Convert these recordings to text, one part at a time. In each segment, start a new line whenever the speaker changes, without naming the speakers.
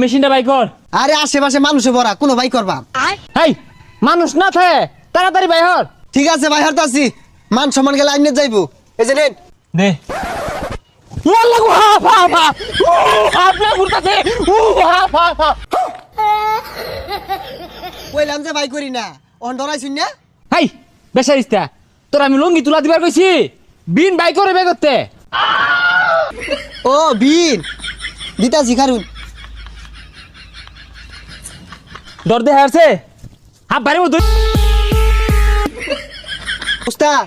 মেশিনটা বাই কর।
আরে আশেপাশে মানুষে ভরা, কোনো বাই করবা?
হেই মানুষ না থাকে তাড়াতাড়ি বাই হর।
ঠিক আছে ভাই, হারতাছি। মান সম্মান গেলে আইনে যাইবো। এই যে নেন।
দে ওয়াল্লাহ গো হা হা ও আপনি ঘুরতাছে ও হা হা।
কইলাম যে ভাই করি না, অন ধরাইছুন না।
হেই বেশারিস্তা, তোর আমি লঙ্গি তুলা দিবার কইছি, বিন বাই করে বে করতে।
ও বিন দিতাছি খারুন।
ডর দে হারছে হাফ বাড়ি মতো।
উস্তাদ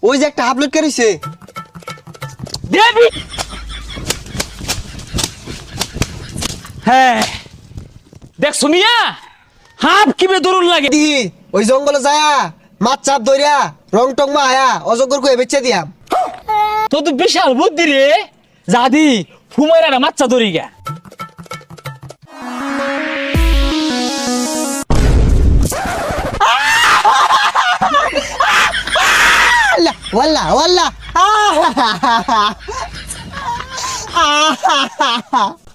ওই যে একটা আপলোড করেছে।
দেবি হ্যাঁ দেখ শুনিয়া হাফ কিবে দরুন লাগে।
দি ওই জঙ্গলে যায়া মাছ চাপ ধরিয়া রং টং মা আয়া অজগর কয়ে বেচে দিয়াম।
তো তো বিশাল বুদ্ধি রে, জাদি ফুমাইরা মাচ্চা ধরি গা।
ওয়াল্লা ওয়াল্লা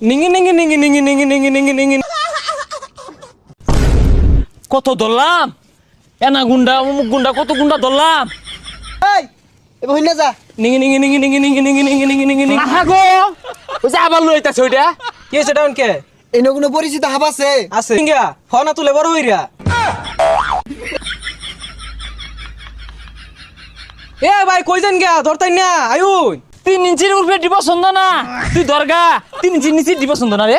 নিঙ্গি নিঙ্গি নিঙ্গি নিঙ্গি নিঙ্গি নিঙ্গি নিঙ্গি নিঙ্গি কত ধরলাম, এনা গুন্ডা অমুক গুন্ডা কত গুন্ডা ধরলাম।
এই এবার হইনা যা।
নিঙ্গি নিঙ্গি নিঙ্গি নিঙ্গি নিঙ্গি নিঙ্গি নিঙ্গি নিঙ্গি নিঙ্গি নিঙ্গি আহা গো ওই যে আবার লইতাছে ওইটা
কি হয়েছে ডাউন কে
এনে কোনো পরিচিত হাব আছে?
আছে ইঙ্গা ফনা তুলে বড় হইরা। এ ভাই কই যান গা ধরতাই না আয়ুন।
3 ইঞ্চির উপরে দিব পছন্দ না, তুই দরগা 3 ইঞ্চির নিচে দিব পছন্দ না রে।